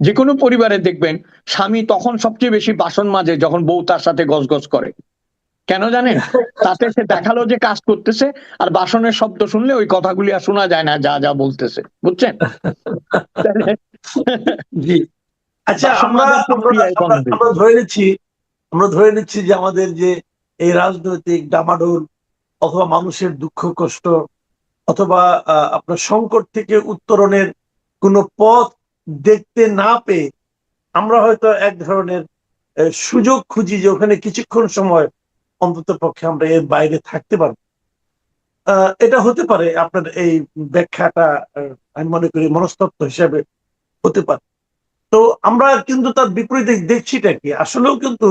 যে কোনো পরিবারে দেখবেন স্বামী তখন সবচেয়ে বেশি বাসন মাজে যখন বউ তার সাথে গজগজ করে। কেন জানেন? তাতে সে দেখালো যে কাজ করতেছে, আর বাসনের শব্দ শুনলে ওই কথাগুলি আর শোনা যায় না যা যা বলতেছে, বুঝছেন? তাহলে জি। আচ্ছা, বাসন আমরা মাজার আমরা প্রক্রিয়ায় আমরা বন্ধ। আমরা ধরে নিচ্ছি যে আমাদের যে এই রাজনৈতিক ডামাডোল অথবা মানুষের দুঃখ কষ্ট অথবা আপনার সংকট থেকে উত্তরণের কোনো পথ দেখতে না পেয়ে আমরা হয়তো এক ধরনের সুযোগ খুঁজি যে ওখানে কিছুক্ষণ সময় অন্তত পক্ষে আমরা এর বাইরে থাকতে পারবো। এটা হতে পারে আপনার এই ব্যাখ্যাটা, আমি মনে করি মনস্তত্ত্ব হিসেবে হতে পারে। তো আমরা কিন্তু তার বিপরীতে দেখছিটা কি, আসলেও কিন্তু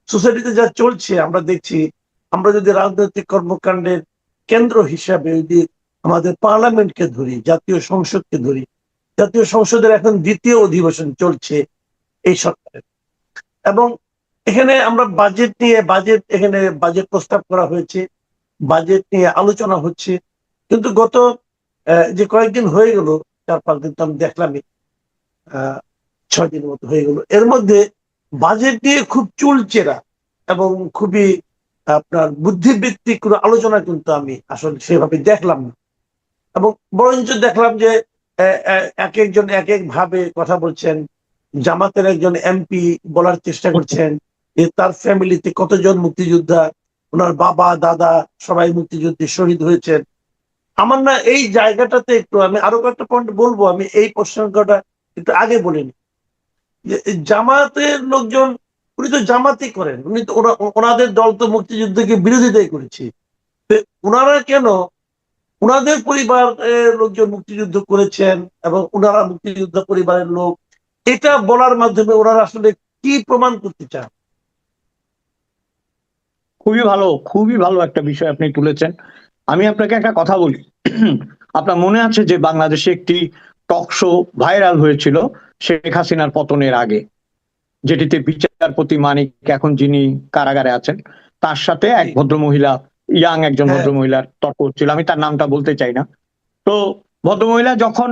সোসাইটিতে যা চলছে আমরা দেখছি। আমরা যদি রাজনৈতিক কর্মকাণ্ডের কেন্দ্র হিসাবে যদি আমাদের পার্লামেন্টকে ধরি, জাতীয় সংসদকে ধরি, জাতীয় সংসদের এখন দ্বিতীয় অধিবেশন চলছে এই সরকারের, এবং এখানে আমরা এখানে বাজেট প্রস্তাব করা হয়েছে, বাজেট নিয়ে আলোচনা হচ্ছে। কিন্তু গত যে কয়েকদিন হয়ে গেল, 4-5 দিন তো আমি দেখলামই, 6 দিনের মতো হয়ে গেল, এর মধ্যে বাজেট নিয়ে খুব চুলচেরা এবং খুবই আপনার বুদ্ধিবৃত্তিক কোনো আলোচনা কিন্তু আমি আসলে সেভাবে দেখলাম না। এবং বরঞ্চ দেখলাম যে এক একজন এক এক ভাবে কথা বলছেন। জামাতের একজন এমপি বলার চেষ্টা করছেন যে তার ফ্যামিলিতে কতজন মুক্তিযোদ্ধা, ওনার বাবা দাদা সবাই মুক্তিযুদ্ধে শহীদ হয়েছেন। আমার না এই জায়গাটাতে একটু, আমি আরো কয়েকটা পয়েন্ট বলবো, আমি এই প্রসঙ্গটা একটু আগে বলিনি। যে জামাতের লোকজন, উনি তো জামাতই করেন, উনি তো ওনাদের দল তো মুক্তিযুদ্ধকে বিরোধিতাই করেছে। ওনারা কেন উনাদের পরিবার লোকজন মুক্তিযুদ্ধ করেছেন এবং ওনারা মুক্তিযুদ্ধ পরিবারের লোক, এটা বলার মাধ্যমে ওনারা আসলে কি প্রমাণ করতে চান? খুবই ভালো একটা বিষয় আপনি তুলেছেন। আমি আপনাকে একটা কথা বলি। আপনার মনে আছে যে বাংলাদেশে একটি টক শো ভাইরাল হয়েছিল শেখ হাসিনার পতনের আগে, যেটিতে বিচারপতি মানিক, এখন যিনি কারাগারে আছেন, তার সাথে এক ভদ্রমহিলা, একজন হ্যাঁ, ভদ্রমহিলার তর্ক হচ্ছিল। আমি তার নামটা বলতে চাই না। তো ভদ্রমহিলা যখন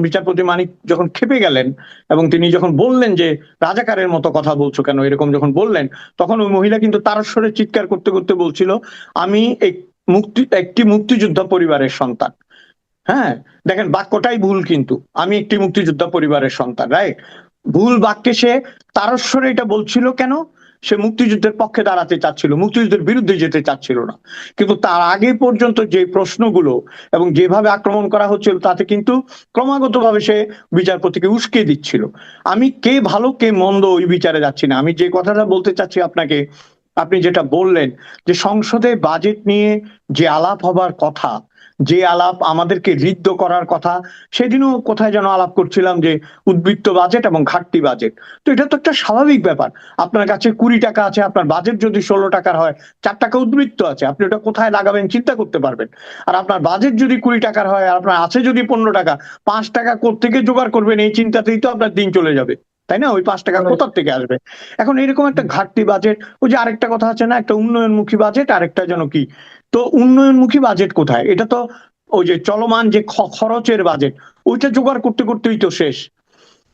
বিচারপতি মানিক যখন খেপে গেলেন এবং তিনি যখন বললেন যে রাজাকারের মতো কথা বলছো কেন, এরকম যখন বললেন, তখন ওই মহিলা কিন্তু তারস্বরে চিৎকার করতে করতে বলছিল, আমি একটি মুক্তিযোদ্ধা পরিবারের সন্তান। হ্যাঁ, দেখেন বাক্যটাই ভুল, কিন্তু আমি একটি মুক্তিযোদ্ধা পরিবারের সন্তান, রাইট? ভুল বাক্যে সে তারস্বরে এটা বলছিল কেন? সে মুক্তিযুদ্ধের পক্ষে দাঁড়াতে চাচ্ছিল, মুক্তিযুদ্ধের বিরুদ্ধে যেতে চাচ্ছিল না। কিন্তু তার আগে পর্যন্ত যে প্রশ্নগুলো এবং যেভাবে আক্রমণ করা হচ্ছিল, তাতে কিন্তু ক্রমাগতভাবে সে বিচারপতিকে উস্কে দিচ্ছিল। আমি কে ভালো কে মন্দ ওই বিচারে যাচ্ছি না। আমি যে কথাটা বলতে চাচ্ছি আপনাকে, আপনি যেটা বললেন যে সংসদে বাজেট নিয়ে যে আলাপ হবার কথা, যে আলাপ আমাদেরকে ঋদ্ধ করার কথা, সেদিনও কোথায় যেন আলাপ করছিলাম যে উদ্বৃত্ত বাজেট এবং ঘাটতি বাজেট। তো এটা তো একটা স্বাভাবিক ব্যাপার। আপনার কাছে 20 টাকা আছে, আপনার বাজেট যদি 16 টাকার হয়, 4 টাকা উদ্বৃত্ত আছে, আপনি ওটা কোথায় লাগাবেন চিন্তা করতে পারবেন। আর আপনার বাজেট যদি 20 টাকার হয়, আর আপনার আছে যদি 15 টাকা, 5 টাকা কোত্থেকে জোগাড় করবেন এই চিন্তাতেই তো আপনার দিন চলে যাবে, তাই না? ওই 5 টাকা কোথার থেকে আসবে? এখন এরকম একটা ঘাটতি বাজেট, ওই যে আরেকটা কথা আছে না, একটা উন্নয়নমুখী বাজেট, আরেকটা যেন কি, তো উন্নয়নমুখী বাজেট কোথায়? এটা তো ওই যে চলমান যে খরচের বাজেট, ওইটা জোগাড় করতে করতেই তো শেষ।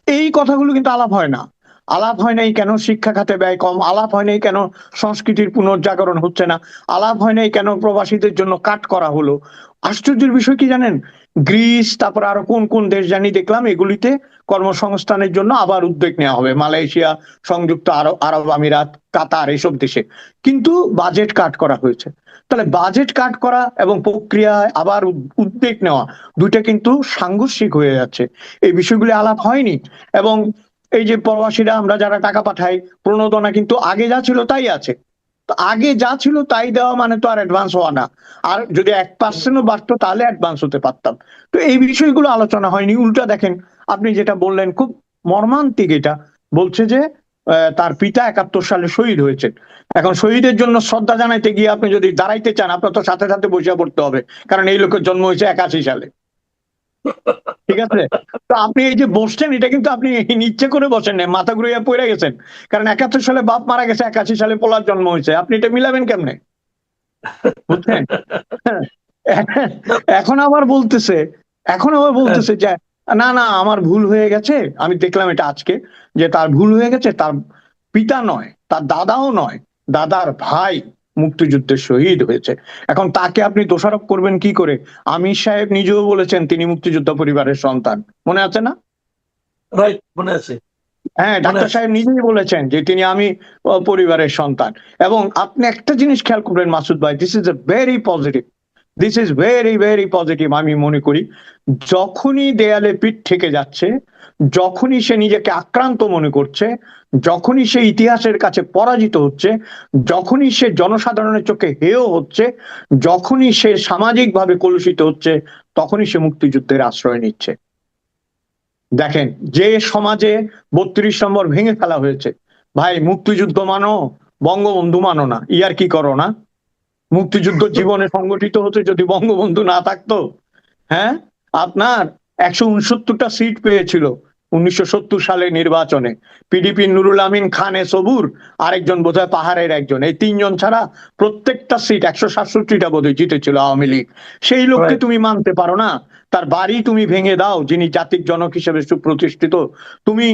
এই কথাগুলো কিন্তু আলাপ হয় না। আলাপ হয় নাই কেন শিক্ষা খাতে ব্যয় কম, আলাপ হয় নাই কেন সংস্কৃতির পুনর্জাগরণ হচ্ছে না, আলাপ হয় নাই কেন প্রবাসীদের জন্য কাট করা হলো। আশ্চর্যের বিষয় কি জানেন? গ্রিস, তারপর আরো কোন কোন দেশ জানি দেখলাম, এগুলিতে কর্মসংস্থানের জন্য আবার উদ্যোগ নেওয়া হবে, মালয়েশিয়া, সংযুক্ত আরব আরব আমিরাত, কাতার, এসব দেশে। কিন্তু বাজেট কাট করা হয়েছে। তাহলে বাজেট কাট করা এবং প্রক্রিয়ায় আবার উদ্যোগ নেওয়া, দুইটা কিন্তু সাংঘর্ষিক হয়ে যাচ্ছে। এই বিষয়গুলি আলাপ হয়নি। এবং এই যে প্রবাসীরা আমরা যারা টাকা পাঠাই, প্রণোদনা কিন্তু আগে যা ছিল তাই আছে। তো আগে যা ছিল তাই দেওয়া মানে তো আর অ্যাডভান্স হওয়া না। আর যদি 1% বাড়তো তাহলে অ্যাডভান্স হতে পারতাম। তো এই বিষয়গুলো আলোচনা হয়নি। উল্টা দেখেন, আপনি যেটা বললেন খুব মর্মান্তিক, এটা বলছে যে তার পিতা 71 সালে শহীদ হয়েছেন। এখন শহীদের জন্য শ্রদ্ধা জানাইতে গিয়ে আপনি যদি দাঁড়াইতে চান, আপনার তো সাথে সাথে বসে পড়তে হবে, কারণ এই লোকের জন্ম হয়েছে 81 সালে। ঠিক আছে? তো আপনি এই যে বসছেন, এটা কিন্তু আপনি ইচ্ছে করে বসেন না, মাথা ঘুরিয়ে পড়ে গেছেন। কারণ 71 সালে বাপ মারা গেছে, 81 সালে পোলার জন্ম হয়েছে, আপনি এটা মিলাবেন কেমনে? বুঝছেন? এখন আবার বলতেছে, এখন আবার বলতেছে যে না না আমার ভুল হয়ে গেছে, আমি দেখলাম এটা আজকে, যে তার ভুল হয়ে গেছে, তার পিতা নয়, তার দাদাও নয়, দাদার ভাই মুক্তিযুদ্ধে শহীদ হয়েছে। এখন তাকে আপনি দোষারোপ করবেন কি করে? আমির সাহেব নিজেও বলেছেন তিনি মুক্তিযোদ্ধা পরিবারের সন্তান, মনে আছে না? রাইট, মনে আছে। হ্যাঁ, মনে ডাক্তার আছে। সাহেব নিজেই বলেছেন যে তিনি আমি পরিবারের সন্তান। এবং আপনি একটা জিনিস খেয়াল করবেন মাসুদ ভাই, this is a very positive, this is very very positive. আমি মনে করি যখনই দেয়ালে পিঠ থেকে যাচ্ছে, যখনই সে নিজেকে আক্রান্ত মনে করছে, যখনই সে ইতিহাসের কাছে পরাজিত হচ্ছে, যখনই সে জনসাধারণের চোখে হেয় হচ্ছে, যখনই সে সামাজিকভাবে কলুষিত হচ্ছে, তখনই সে মুক্তিযুদ্ধের আশ্রয় নিচ্ছে। দেখেন, যে সমাজে 32 নম্বর ভেঙে ফেলা হয়েছে, ভাই মুক্তিযুদ্ধ মানো, বঙ্গবন্ধু মানো না, ইয়ার কি করো না? মুক্তিযুদ্ধ জীবনে সংগঠিত হতে যদি বঙ্গবন্ধু না থাকতো, হ্যাঁ, আপনার 169টা সিট পেয়েছিল 1970 সালে নির্বাচনে। পিডিপি নুরুল আমিন খানে সবুর, আরেকজন বোধহয় পাহাড়ের একজন, এই তিনজন ছাড়া প্রত্যেকটা সিট 167টা বোধহয় জিতেছিল আওয়ামী লীগ। সেই লোককে রাইট। তুমি মানতে পারো না? তার বাড়ি তুমি ভেঙে দাও, যিনি জাতির জনক হিসেবে সুপ্রতিষ্ঠিত। তুমি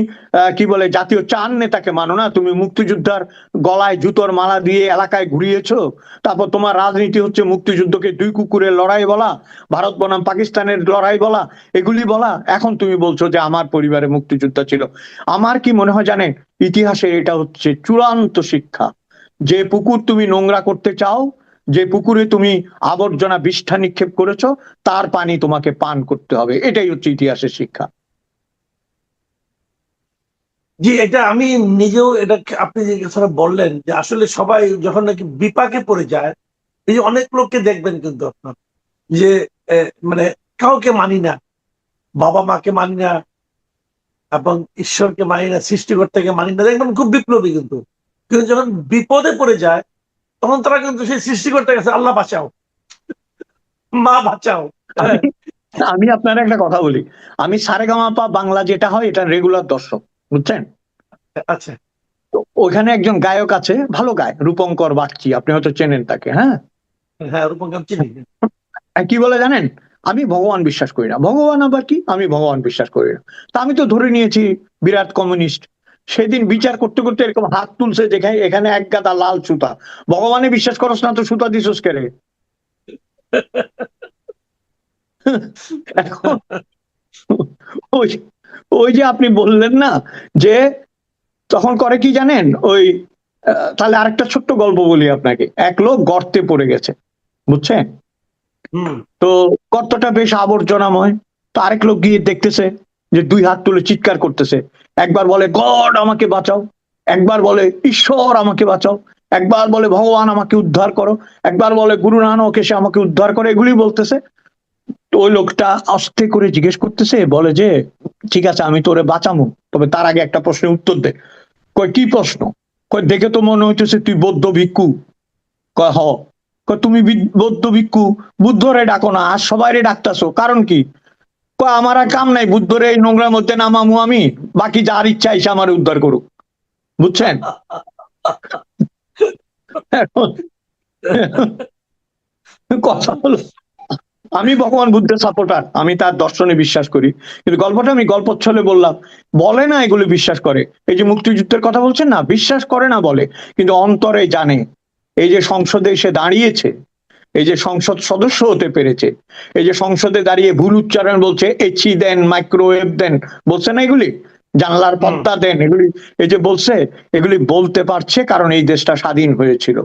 কি বলে জাতীয় চার নেতাকে মানো না? তুমি মুক্তিযোদ্ধার গলায় জুতোর মালা দিয়ে এলাকায় ঘুরিয়েছো। তারপর তোমার রাজনীতি হচ্ছে মুক্তিযুদ্ধকে দুই কুকুরের লড়াই বলা, ভারত বনাম পাকিস্তানের লড়াই বলা, এগুলি বলা। এখন তুমি বলছো যে আমার পরিবারে মুক্তিযোদ্ধা ছিল। আমার কি মনে হয় জানেন, ইতিহাসে এটা হচ্ছে চূড়ান্ত শিক্ষা। যে পুকুর তুমি নোংরা করতে চাও, যে পুকুরে তুমি আবর্জনা বিষ্ঠা নিক্ষেপ করেছো, তার পানি তোমাকে পান করতে হবে। এটাই হচ্ছে ইতিহাসের শিক্ষা। জি, এটা আমি নিজেও, এটা আপনি যে কথাটা বললেন যে আসলে সবাই যখন নাকি বিপাকে পড়ে যায়, এই যে অনেক লোককে দেখবেন কিন্তু আপনার যে মানে কাউকে মানি না, বাবা মাকে মানি না, এবং ঈশ্বরকে মানি না, সৃষ্টিকর্তাকে মানি না, দেখবেন খুব বিপ্লবী কিন্তু, কিন্তু যখন বিপদে পড়ে যায় তখন তারা কিন্তু সেই সৃষ্টিকর্তার কাছে আল্লাহ বাঁচাও, মা বাঁচাও। আমি হ্যাঁ, আমি আপনার একটা কথা বলি, আমি সারেগামাপা বাংলা যেটা হয় এটা রেগুলার দর্শক, বুঝছেন? আচ্ছা। তো ওইখানে একজন গায়ক আছে, ভালো গায়, রূপঙ্কর বাগচি, আপনি হয়তো চেনেন তাকে। হ্যাঁ, হ্যাঁ, রূপঙ্কর চিনি। কি বলে জানেন? আমি ভগবান বিশ্বাস করি না। ভগবান আবার কি? আমি ভগবান বিশ্বাস করি না। তা আমি তো ধরে নিয়েছি বিরাট কমিউনিস্ট। সেদিন বিচার করতে করতে এরকম হাত তুলছে, যেখানে এখানে এক গাদা লাল সুতা। ভগবানে বিশ্বাস করস না তো সুতা দিছস কে রে? এখন ওই ওই যে আপনি বললেন না, যে তখন করে কি জানেন, ওই তাহলে আরেকটা ছোট্ট গল্প বলি আপনাকে। এক লোক গর্তে পড়ে গেছে, বুঝছেন? হম। তো গর্তটা বেশ আবর্জনাময়। তো আরেক লোক গিয়ে দেখতেছে যে দুই হাত তুলে চিৎকার করতেছে, একবার বলে গড আমাকে বাঁচাও, একবার বলে ঈশ্বর আমাকে বাঁচাও, একবার বলে ভগবান আমাকে উদ্ধার করো, একবার বলে গুরু নানক এসে আমাকে উদ্ধার করো, এগুলি বলতেছে। তো ওই লোকটা আস্তে করে জিজ্ঞেস করতেছে, বলে যে ঠিক আছে আমি তোরে বাঁচামু, তবে তার আগে একটা প্রশ্নের উত্তর দে। কয় কি প্রশ্ন? কয় দেখে তো মনে হইতেছে তুই বৌদ্ধ ভিক্ষু। কয় হ। কয় তুমি বৌদ্ধ ভিক্ষু, বুদ্ধরে ডাকো না, আর সবাই ডাকতাছো, কারণ কি? কয় আমার আর কাম নাই, বুদ্ধরে এই নোংরার মধ্যে নামামু আমি, বাকি যার ইচ্ছা এসে আমার উদ্ধার করুক। বুঝছেন? এখন কথা হলো, আমি ভগবান বুদ্ধের সাপোর্টার, আমি তার দর্শনে বিশ্বাস করি, কিন্তু গল্পটা আমি গল্পচ্ছলে বললাম। বলে না এগুলো বিশ্বাস করে, এই যে মুক্তিযুদ্ধের কথা বলছেন না, বিশ্বাস করে না বলে, কিন্তু অন্তরে জানে। এই যে সংসদে এসে দাঁড়িয়েছে, এই যে সংসদ সদস্য হতে পেরেছে, এই যে সংসদে দাঁড়িয়ে ভুল উচ্চারণ বলছে, এচি দেন, মাইক্রোওয়েভ দেন, বলছে না এগুলি, জানলার পর্দা দেন, এগুলি এই যে বলছে, এগুলি বলতে পারছে কারণ এই দেশটা স্বাধীন হয়েছিল।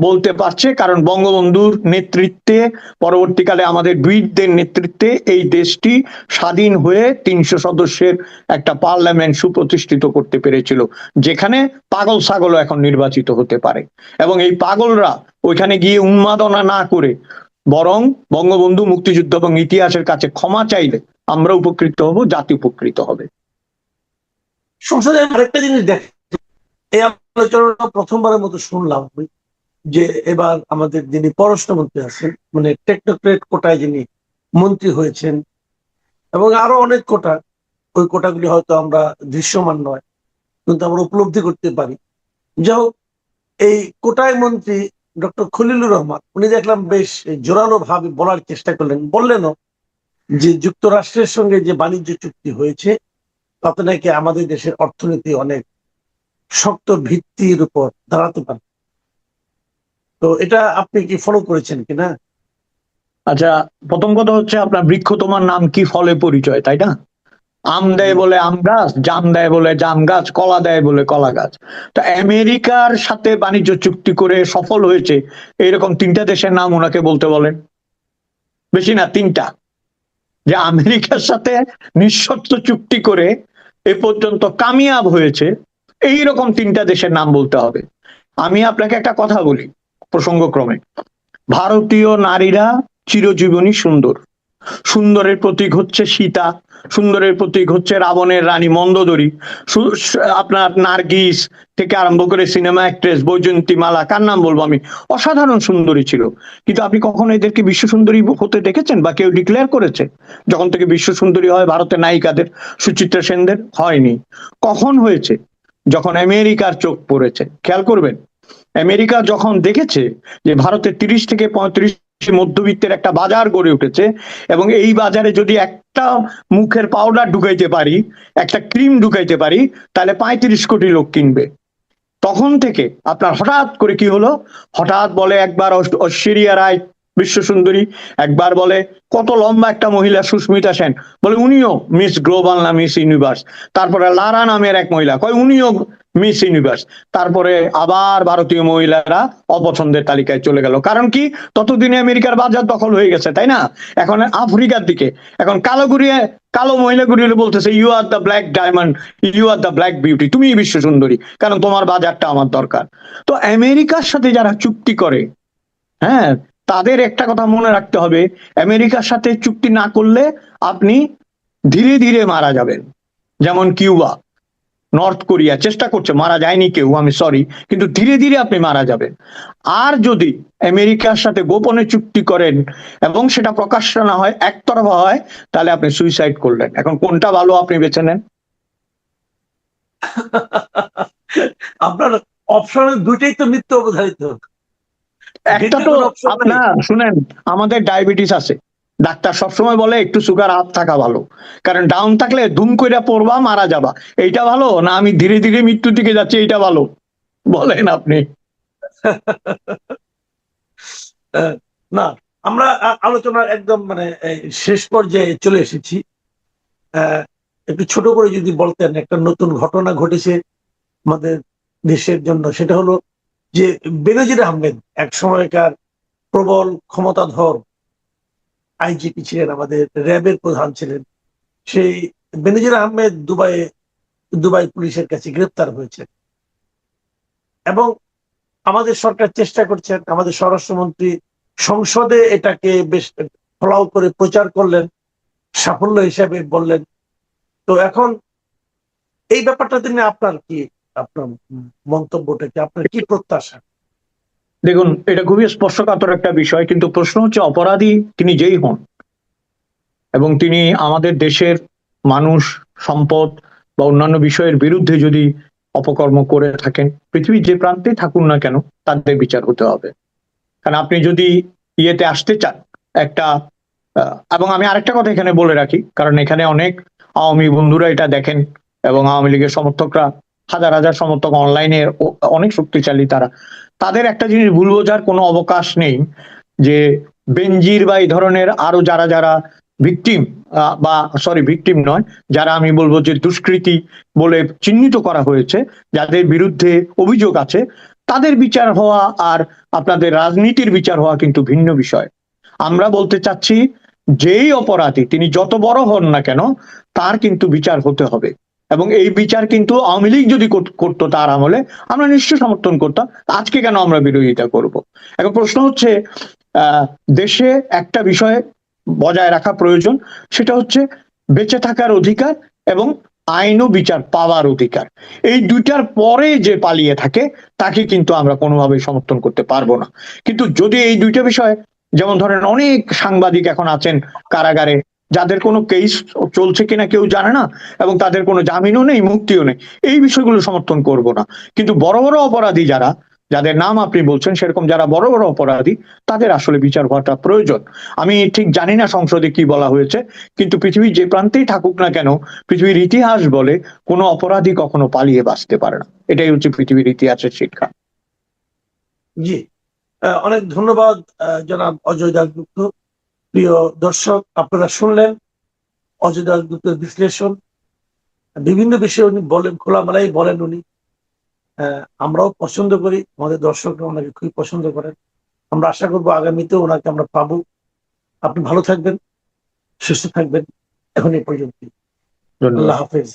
বলতে পারছে কারণ বঙ্গবন্ধুর নেতৃত্বে, পরবর্তীকালে আমাদের বীরদের নেতৃত্বে এই দেশটি স্বাধীন হয়ে 300 সদস্যের একটা পার্লামেন্ট সুপ্রতিষ্ঠিত করতে পেরেছিল, যেখানে পাগল ছাগলও এখন নির্বাচিত হতে পারে। এবং এই পাগলরা ওইখানে গিয়ে উন্মাদনা না করে বরং বঙ্গবন্ধু, মুক্তিযুদ্ধ এবং ইতিহাসের কাছে ক্ষমা চাইলে আমরা উপকৃত হব, জাতি উপকৃত হবে। সংসদে আরেকটা জিনিস দেখে, এই আলোচনা প্রথমবারের মতো শুনলাম যে এবার আমাদের যিনি পররাষ্ট্রমন্ত্রী আছেন, মানে টেকনোক্রেট কোটায় যিনি মন্ত্রী হয়েছেন, এবং আরো অনেক কোটা, ওই কোটাগুলি হয়তো আমরা দৃশ্যমান নয় কিন্তু আমরা উপলব্ধি করতে পারি। যাই হোক, এই কোটায় মন্ত্রী ডক্টর খলিলুর রহমান, উনি দেখলাম বেশ জোরালো ভাবে বলার চেষ্টা করলেন, বললেনও যে যুক্তরাষ্ট্রের সঙ্গে যে বাণিজ্য চুক্তি হয়েছে তাতে নাকি আমাদের দেশের অর্থনীতি অনেক শক্ত ভিত্তির উপর দাঁড়াতে পারে। তো এটা আপনি কি ফলো করেছেন কিনা? আচ্ছা, প্রথম কথা হচ্ছে আপনার বৃক্ষ তোমার নাম কি ফলে পরিচয়, তাই না? আম দেয় বলে আম গাছ, জাম দেয় বলে জাম গাছ, কলা দেয় বলে কলা গাছ। তো আমেরিকার সাথে বাণিজ্য চুক্তি করে সফল হয়েছে এইরকম 3টা দেশের নাম ওনাকে বলতে বলেন। বেশি না, 3টা। যে আমেরিকার সাথে নিঃশর্ত চুক্তি করে এ পর্যন্ত কামিয়াব হয়েছে এইরকম 3টা দেশের নাম বলতে হবে। আমি আপনাকে একটা কথা বলি প্রসঙ্গক্রমে, ভারতীয় নারীরা চিরজীবনী সুন্দর। সুন্দরের প্রতীক হচ্ছে সীতা, সুন্দরের প্রতীক হচ্ছে রাবণের রানী মন্দোদরী, আপনার নার্গিস থেকে আরম্ভ করে সিনেমা অ্যাক্ট্রেস বৈজয়ন্তীমালা, কার নাম বলবো আমি, অসাধারণ সুন্দরী ছিল। কিন্তু আপনি কখনো এদেরকে বিশ্ব সুন্দরী হতে দেখেছেন বা কেউ ডিক্লেয়ার করেছে? যখন থেকে বিশ্ব সুন্দরী হয় ভারতের নায়িকাদের, সুচিত্রা সেনদের, হয়নি। কখন হয়েছে? যখন আমেরিকার চোখ পড়েছে। খেয়াল করবেন, আমেরিকা যখন দেখেছে যে ভারতের 30 থেকে 35 মধ্যবিত্তের একটা বাজার গড়ে উঠেছে এবং এই বাজারে যদি একটা মুখের পাউডার ঢুকাইতে পারি, একটা ক্রিম ঢুকাইতে পারি, তাহলে 35 কোটি লোক কিনবে। তখন থেকে আপনার হঠাৎ করে কি হলো, হঠাৎ বলে একবার ঐশ্বরিয়া রায় বিশ্ব সুন্দরী, একবার বলে কত লম্বা একটা মহিলা সুস্মিতা সেন, বলে উনিও মিস গ্লোবাল না মিস ইউনিভার্স। তারপরে লারা নামের এক মহিলা কয় উনিও মিস ইউনিভার্স। তারপরে আবার ভারতীয় মহিলারা অপছন্দের তালিকায় চলে গেল। কারণ কি? ততদিনে আমেরিকার বাজার দখল হয়ে গেছে, তাই না? এখন আফ্রিকার দিকে এখন কালো মহিলা ঘুরিয়ে বলতেছে you are the black diamond, you are the black beauty, তুমি বিশ্ব সুন্দরী, কারণ তোমার বাজারটা আমার দরকার। তো আমেরিকার সাথে যারা চুক্তি করে, হ্যাঁ, তাদের একটা কথা মনে রাখতে হবে, আমেরিকার সাথে চুক্তি না করলে আপনি ধীরে ধীরে মারা যাবেন। যেমন কিউবা, নর্থ কোরিয়া চেষ্টা করছে, মারা যায়নি কেউ, আমি সরি, কিন্তু ধীরে ধীরে আপনি মারা যাবেন। আর যদি আমেরিকার সাথে গোপনে চুক্তি করেন এবং সেটা প্রকাশ্য না হয়, একতরফা হয়, তাহলে আপনি সুইসাইড করলেন। এখন কোনটা ভালো আপনি বেছে নেন। আপনার অপশনের দুইটাই তো মৃত্যু অবধারিত। একটা তো আপনার শুনেন, আমাদের ডায়াবেটিস আছে, ডাক্তার সবসময় বলে একটু সুগার আপ থাকা ভালো, কারণ ডাউন থাকলে ধুম কইরা পড়বা, মারা যাবা। এইটা ভালো না আমি ধীরে ধীরে মৃত্যুর দিকে যাচ্ছি, এইটা ভালো? বলেন আপনি। না, আমরা আলোচনার একদম মানে শেষ পর্যায়ে চলে এসেছি। একটু ছোট করে যদি বলতেন, একটা নতুন ঘটনা ঘটেছে আমাদের দেশের জন্য, সেটা হলো যে বেনজির আহমেদ এক সময়কার প্রবল ক্ষমতাধর আইজিপি ছিলেন, আমাদের র্যাবের প্রধান ছিলেন। সেই বেনজির আহমেদ দুবাই পুলিশের কাছে গ্রেপ্তার হয়েছে এবং আমাদের সরকার চেষ্টা করছেন, আমাদের স্বরাষ্ট্রমন্ত্রী সংসদে এটাকে বেশ ফলাও করে প্রচার করলেন, সাফল্য হিসেবে বললেন। তো এখন এই ব্যাপারটাতে নিয়ে আপনার মন্তব্যটা কি, আপনার কি প্রত্যাশা? দেখুন, এটা খুবই স্পর্শকাতর একটা বিষয়, কিন্তু প্রশ্ন হচ্ছে অপরাধী তিনি যেই হন এবং তিনি আমাদের দেশের মানুষ, সম্পদ বা অন্যান্য বিষয়ের বিরুদ্ধে যদি অপকর্ম করে থাকেন, পৃথিবীর যে প্রান্তে থাকুন না কেন, তাদের বিচার হতে হবে। কারণ আপনি যদি ইয়েতে আসতে চান একটা এবং আমি আরেকটা কথা এখানে বলে রাখি, কারণ এখানে অনেক আওয়ামী বন্ধুরা এটা দেখেন এবং আওয়ামী লীগের সমর্থকরা, হাজার হাজার সমর্থক অনলাইনে অনেক শক্তিশালী, তাদের একটা জিনিস ভুল বোঝার কোনো অবকাশ নেই যে বেনজির বা এই ধরনের আরো যারা যারা ভিকটিম বা সরি ভিকটিম নয়, যারা আমি বলবো যে দুষ্কৃতী বলে চিহ্নিত করা হয়েছে, যাদের বিরুদ্ধে অভিযোগ আছে, তাদের বিচার হওয়া আর আপনাদের রাজনীতির বিচার হওয়া কিন্তু ভিন্ন বিষয়। আমরা বলতে চাচ্ছি যেই অপরাধী তিনি যত বড় হন না কেন, তার কিন্তু বিচার হতে হবে এবং এই বিচার কিন্তু আওয়ামী লীগ যদি করতো তার আমলে আমরা নিশ্চয় সমর্থন করতাম, আজকে কেন আমরা বিরোধিতা করব? এখন প্রশ্ন হচ্ছে দেশে একটা বিষয় বজায় রাখা প্রয়োজন, সেটা হচ্ছে বেঁচে থাকার অধিকার এবং আইন ও বিচার পাওয়ার অধিকার। এই দুইটার পরে যে পালিয়ে থাকে তাকে কিন্তু আমরা কোনোভাবেই সমর্থন করতে পারবো না। কিন্তু যদি এই দুইটা বিষয়, যেমন ধরেন অনেক সাংবাদিক এখন আছেন কারাগারে, যাদের কোনো কেস চলছে কিনা কেউ জানে না এবং তাদের কোনো জামিনও নেই, মুক্তিও নেই, এই বিষয়গুলো সমর্থন করব না। কিন্তু বড় বড় অপরাধী যারা, যাদের নাম আপনি বলছেন সেরকম যারা বড় বড় অপরাধী তাদের আসলে বিচার হওয়াটা প্রয়োজন। আমি ঠিক জানি না সংসদে কি বলা হয়েছে, কিন্তু পৃথিবীর যে প্রান্তেই থাকুক না কেন, পৃথিবীর ইতিহাস বলে কোনো অপরাধী কখনো পালিয়ে বাঁচতে পারে না। এটাই হচ্ছে পৃথিবীর ইতিহাসের শিক্ষা। জি, অনেক ধন্যবাদ জনাব অজয় দাশগুপ্ত। প্রিয় দর্শক, আপনারা শুনলেন অজয় দাশগুপ্তের বিশ্লেষণ। বিভিন্ন বিষয়ে উনি বলেন, খোলামেলাই বলেন উনি। আমরাও পছন্দ করি, আমাদের দর্শকরা ওনাকে খুবই পছন্দ করেন। আমরা আশা করবো আগামীতেও ওনাকে আমরা পাবো। আপনি ভালো থাকবেন, সুস্থ থাকবেন। এখন এই পর্যন্ত। ধন্যবাদ। আল্লাহ হাফেজ।